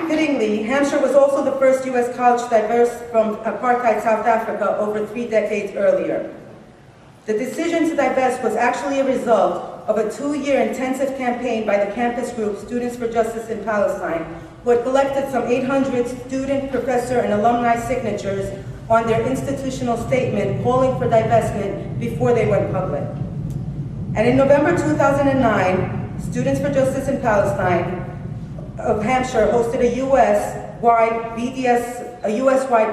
Fittingly, Hampshire was also the first U.S. college to divest from apartheid South Africa over 3 decades earlier. The decision to divest was actually a result of a 2-year intensive campaign by the campus group Students for Justice in Palestine, who had collected some 800 student, professor, and alumni signatures on their institutional statement calling for divestment before they went public. And in November 2009, Students for Justice in Palestine of Hampshire hosted a US-wide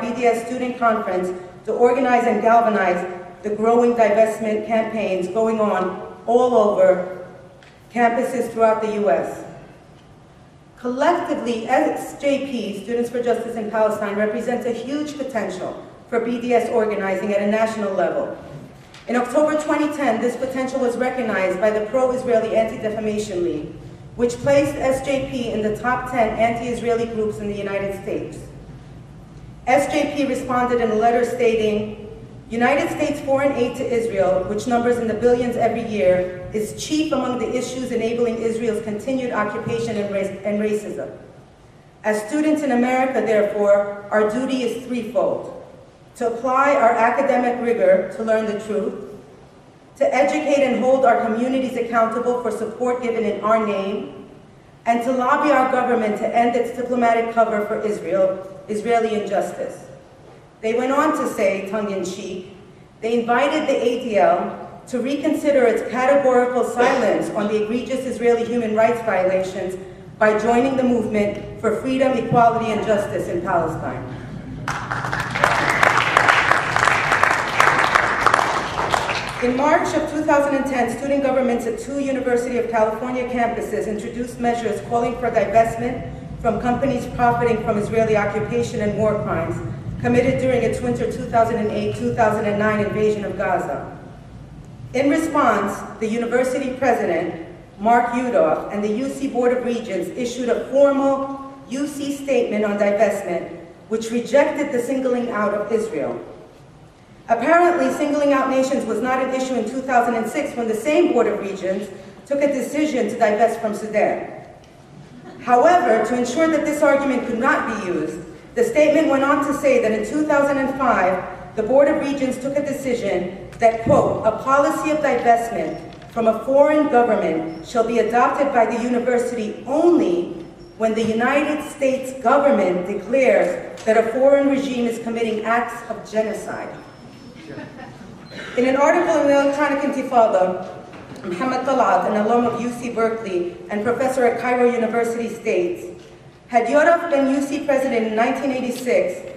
BDS student conference to organize and galvanize the growing divestment campaigns going on all over campuses throughout the US. Collectively, SJP, Students for Justice in Palestine, represents a huge potential for BDS organizing at a national level. In October 2010, this potential was recognized by the pro-Israeli Anti-Defamation League, which placed SJP in the top 10 anti-Israeli groups in the United States. SJP responded in a letter stating, United States foreign aid to Israel, which numbers in the billions every year, is chief among the issues enabling Israel's continued occupation and racism. As students in America, therefore, our duty is threefold: to apply our academic rigor to learn the truth, to educate and hold our communities accountable for support given in our name, and to lobby our government to end its diplomatic cover for Israeli injustice. They went on to say, tongue-in-cheek, they invited the ADL to reconsider its categorical silence on the egregious Israeli human rights violations by joining the movement for freedom, equality, and justice in Palestine. In March of 2010, student governments at 2 University of California campuses introduced measures calling for divestment from companies profiting from Israeli occupation and war crimes committed during its winter 2008-2009 invasion of Gaza. In response, the university president, Mark Yudof, and the UC Board of Regents issued a formal UC statement on divestment, which rejected the singling out of Israel. Apparently, singling out nations was not an issue in 2006 when the same Board of Regents took a decision to divest from Sudan. However, to ensure that this argument could not be used, the statement went on to say that in 2005, the Board of Regents took a decision that, quote, a policy of divestment from a foreign government shall be adopted by the university only when the United States government declares that a foreign regime is committing acts of genocide. In an article in the Electronic Intifada, Mohammed Talat, an alum of UC Berkeley and professor at Cairo University, states, had Yorav been UC president in 1986,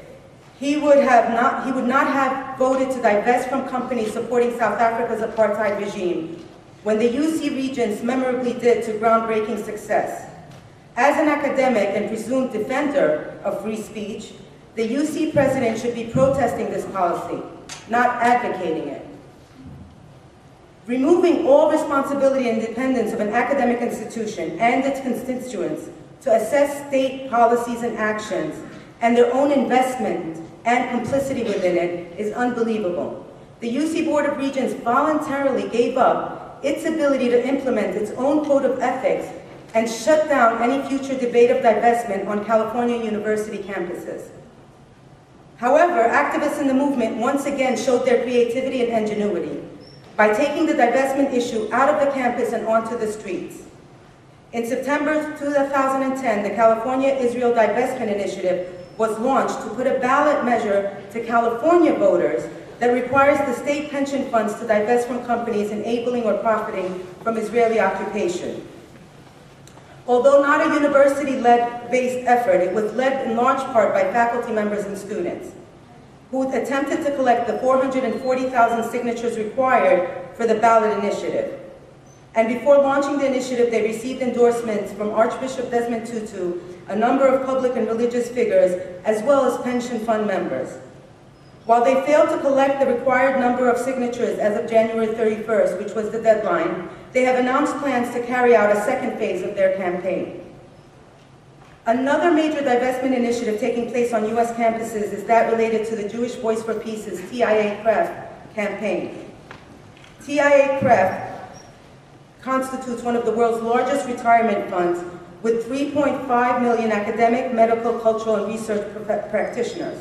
he would not have voted to divest from companies supporting South Africa's apartheid regime, when the UC Regents memorably did to groundbreaking success. As an academic and presumed defender of free speech, the UC president should be protesting this policy, not advocating it. Removing all responsibility and independence of an academic institution and its constituents to assess state policies and actions and their own investment and complicity within it is unbelievable. The UC Board of Regents voluntarily gave up its ability to implement its own code of ethics and shut down any future debate of divestment on California university campuses. However, activists in the movement once again showed their creativity and ingenuity by taking the divestment issue out of the campus and onto the streets. In September 2010, the California Israel Divestment Initiative was launched to put a ballot measure to California voters that requires the state pension funds to divest from companies enabling or profiting from Israeli occupation. Although not a university-based effort, it was led in large part by faculty members and students who attempted to collect the 440,000 signatures required for the ballot initiative. And before launching the initiative, they received endorsements from Archbishop Desmond Tutu, a number of public and religious figures, as well as pension fund members. While they failed to collect the required number of signatures as of January 31st, which was the deadline, they have announced plans to carry out a second phase of their campaign. Another major divestment initiative taking place on US campuses is that related to the Jewish Voice for Peace's Tiaa-Cref Campaign. Tiaa-Cref constitutes one of the world's largest retirement funds with 3.5 million academic, medical, cultural, and research practitioners.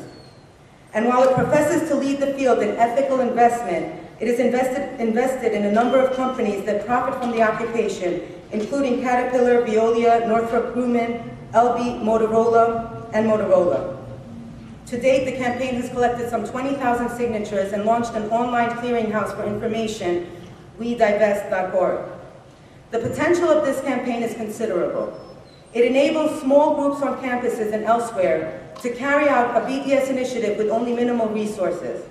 And while it professes to lead the field in ethical investment, it is invested in a number of companies that profit from the occupation, including Caterpillar, Veolia, Northrop Grumman, LB, Motorola, and Motorola. To date, the campaign has collected some 20,000 signatures and launched an online clearinghouse for information, WeDivest.org. The potential of this campaign is considerable. It enables small groups on campuses and elsewhere to carry out a BDS initiative with only minimal resources.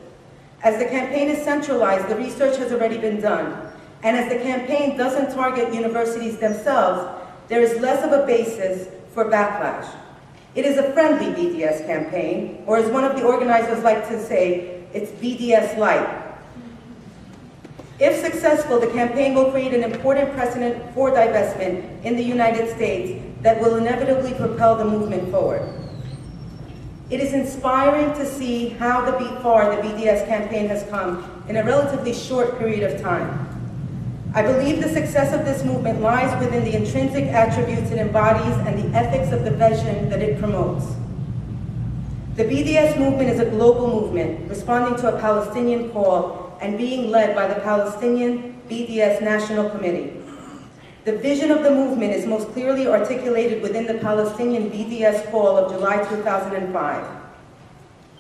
As the campaign is centralized, the research has already been done. And as the campaign doesn't target universities themselves, there is less of a basis for backlash. It is a friendly BDS campaign, or as one of the organizers like to say, it's BDS light. If successful, the campaign will create an important precedent for divestment in the United States that will inevitably propel the movement forward. It is inspiring to see how far the BDS campaign has come in a relatively short period of time. I believe the success of this movement lies within the intrinsic attributes it embodies and the ethics of the vision that it promotes. The BDS movement is a global movement responding to a Palestinian call and being led by the Palestinian BDS National Committee. The vision of the movement is most clearly articulated within the Palestinian BDS call of July 2005.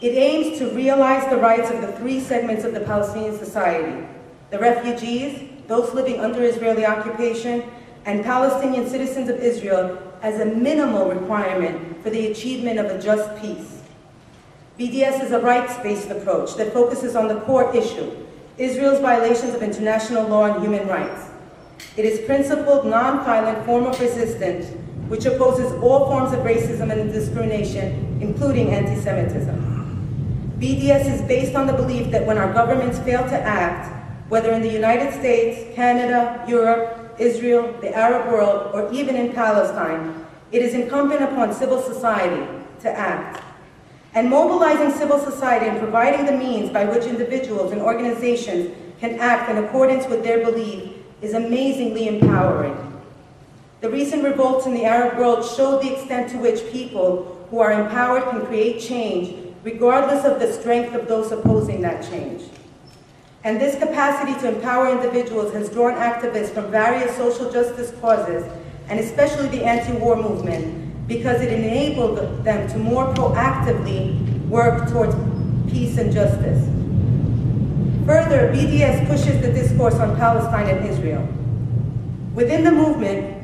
It aims to realize the rights of the three segments of the Palestinian society: the refugees, those living under Israeli occupation, and Palestinian citizens of Israel as a minimal requirement for the achievement of a just peace. BDS is a rights-based approach that focuses on the core issue, Israel's violations of international law and human rights. It is principled, non-violent form of resistance which opposes all forms of racism and discrimination, including anti-Semitism. BDS is based on the belief that when our governments fail to act, whether in the United States, Canada, Europe, Israel, the Arab world, or even in Palestine, it is incumbent upon civil society to act. And mobilizing civil society and providing the means by which individuals and organizations can act in accordance with their belief is amazingly empowering. The recent revolts in the Arab world showed the extent to which people who are empowered can create change, regardless of the strength of those opposing that change. And this capacity to empower individuals has drawn activists from various social justice causes, and especially the anti-war movement, because it enabled them to more proactively work towards peace and justice. Further, BDS pushes the discourse on Palestine and Israel. Within the movement,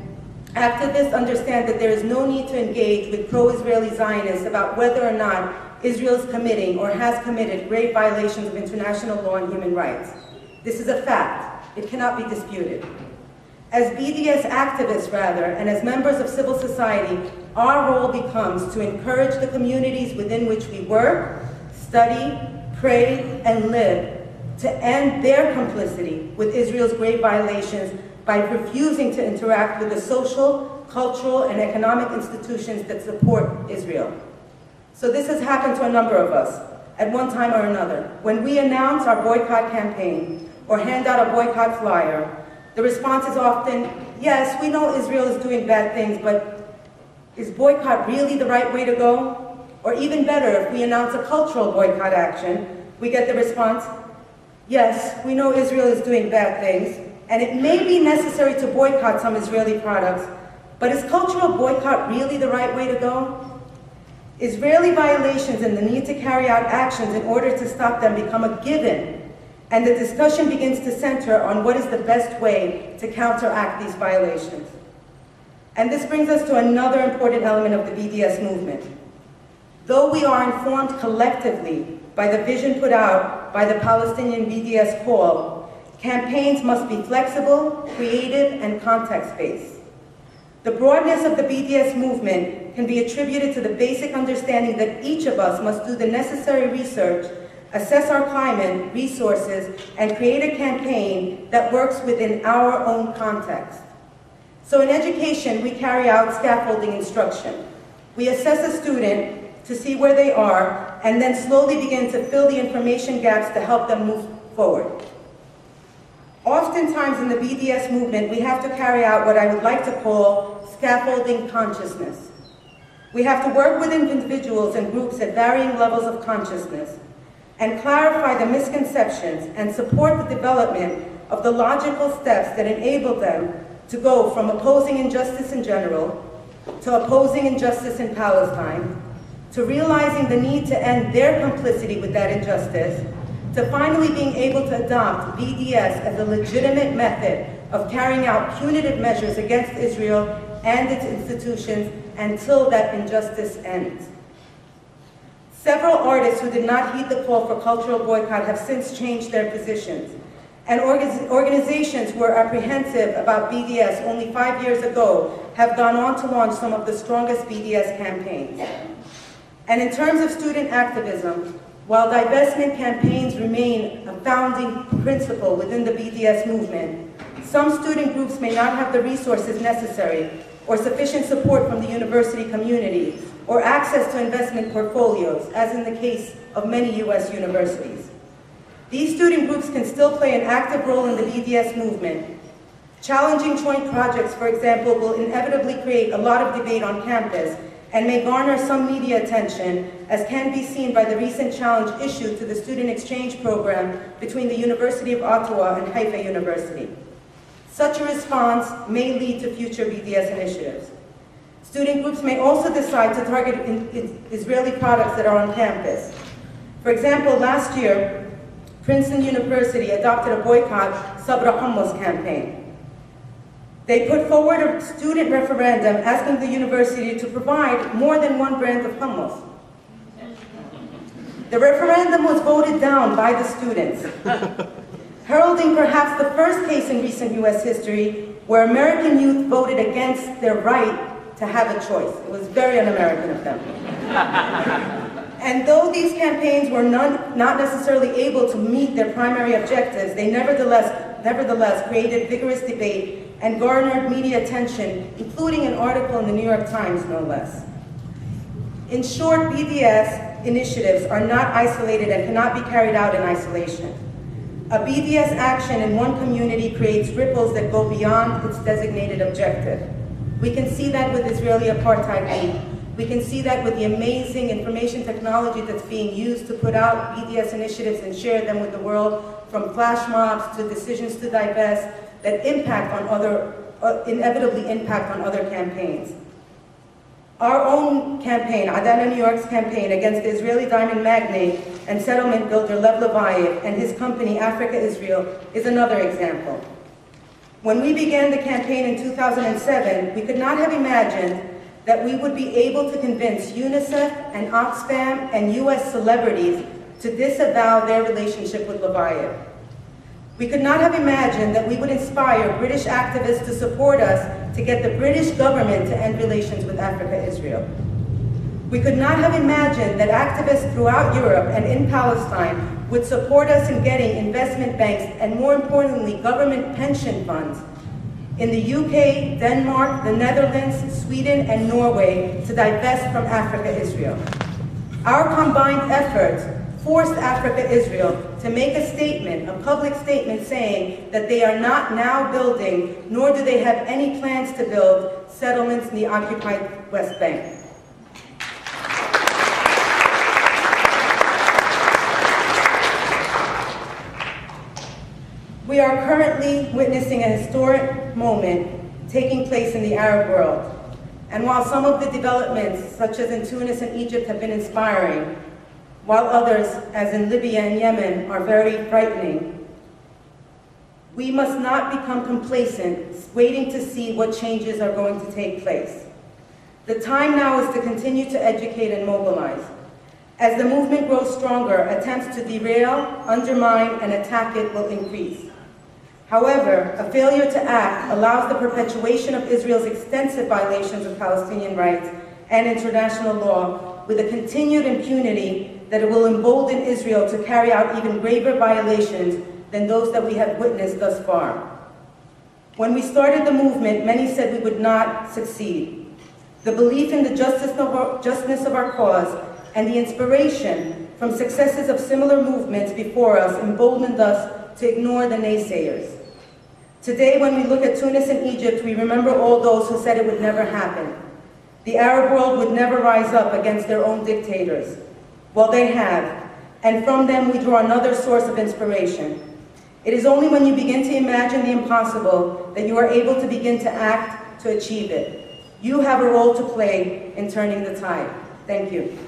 activists understand that there is no need to engage with pro-Israeli Zionists about whether or not Israel is committing or has committed grave violations of international law and human rights. This is a fact. It cannot be disputed. As BDS activists, and as members of civil society, our role becomes to encourage the communities within which we work, study, pray, and live to end their complicity with Israel's grave violations by refusing to interact with the social, cultural, and economic institutions that support Israel. So this has happened to a number of us at one time or another. When we announce our boycott campaign or hand out a boycott flyer, the response is often, yes, we know Israel is doing bad things, but is boycott really the right way to go? Or even better, if we announce a cultural boycott action, we get the response, yes, we know Israel is doing bad things, and it may be necessary to boycott some Israeli products, but is cultural boycott really the right way to go? Israeli violations and the need to carry out actions in order to stop them become a given, and the discussion begins to center on what is the best way to counteract these violations. And this brings us to another important element of the BDS movement. Though we are informed collectively by the vision put out by the Palestinian BDS call, campaigns must be flexible, creative, and context-based. The broadness of the BDS movement can be attributed to the basic understanding that each of us must do the necessary research, assess our climate, resources, and create a campaign that works within our own context. So in education, we carry out scaffolding instruction. We assess a student to see where they are, and then slowly begin to fill the information gaps to help them move forward. Oftentimes in the BDS movement, we have to carry out what I would like to call Scaffolding Consciousness. We have to work with individuals and groups at varying levels of consciousness and clarify the misconceptions and support the development of the logical steps that enable them to go from opposing injustice in general to opposing injustice in Palestine, to realizing the need to end their complicity with that injustice, to finally being able to adopt BDS as a legitimate method of carrying out punitive measures against Israel and its institutions until that injustice ends. Several artists who did not heed the call for cultural boycott have since changed their positions, and organizations who were apprehensive about BDS only 5 years ago have gone on to launch some of the strongest BDS campaigns. And in terms of student activism, while divestment campaigns remain a founding principle within the BDS movement, some student groups may not have the resources necessary or sufficient support from the university community or access to investment portfolios, as in the case of many US universities. These student groups can still play an active role in the BDS movement. Challenging joint projects, for example, will inevitably create a lot of debate on campus and may garner some media attention, as can be seen by the recent challenge issued to the student exchange program between the University of Ottawa and Haifa University. Such a response may lead to future BDS initiatives. Student groups may also decide to target Israeli products that are on campus. For example, last year, Princeton University adopted a Boycott Sabra Hummus campaign. They put forward a student referendum asking the university to provide more than one brand of hummus. The referendum was voted down by the students, heralding perhaps the first case in recent US history where American youth voted against their right to have a choice. It was very un-American of them. And though these campaigns were not necessarily able to meet their primary objectives, they nevertheless created vigorous debate and garnered media attention, including an article in the New York Times, no less. In short, BDS initiatives are not isolated and cannot be carried out in isolation. A BDS action in one community creates ripples that go beyond its designated objective. We can see that with Israeli apartheid. We can see that with the amazing information technology that's being used to put out BDS initiatives and share them with the world, from flash mobs to decisions to divest, that inevitably impact on other campaigns. Our own campaign, Adana New York's campaign against the Israeli diamond magnate and settlement builder Lev Levayev and his company Africa Israel is another example. When we began the campaign in 2007, we could not have imagined that we would be able to convince UNICEF and Oxfam and US celebrities to disavow their relationship with Levayev. We could not have imagined that we would inspire British activists to support us to get the British government to end relations with Africa-Israel. We could not have imagined that activists throughout Europe and in Palestine would support us in getting investment banks and, more importantly, government pension funds in the UK, Denmark, the Netherlands, Sweden, and Norway to divest from Africa-Israel. Our combined efforts forced Africa-Israel to make a statement, a public statement saying that they are not now building, nor do they have any plans to build, settlements in the occupied West Bank. We are currently witnessing a historic moment taking place in the Arab world. And while some of the developments, such as in Tunis and Egypt, have been inspiring, while others, as in Libya and Yemen, are very frightening, we must not become complacent, waiting to see what changes are going to take place. The time now is to continue to educate and mobilize. As the movement grows stronger, attempts to derail, undermine, and attack it will increase. However, a failure to act allows the perpetuation of Israel's extensive violations of Palestinian rights and international law, with a continued impunity that it will embolden Israel to carry out even graver violations than those that we have witnessed thus far. When we started the movement, many said we would not succeed. The belief in the justness of our cause and the inspiration from successes of similar movements before us emboldened us to ignore the naysayers. Today, when we look at Tunis and Egypt, we remember all those who said it would never happen. The Arab world would never rise up against their own dictators. Well, they have, and from them we draw another source of inspiration. It is only when you begin to imagine the impossible that you are able to begin to act to achieve it. You have a role to play in turning the tide. Thank you.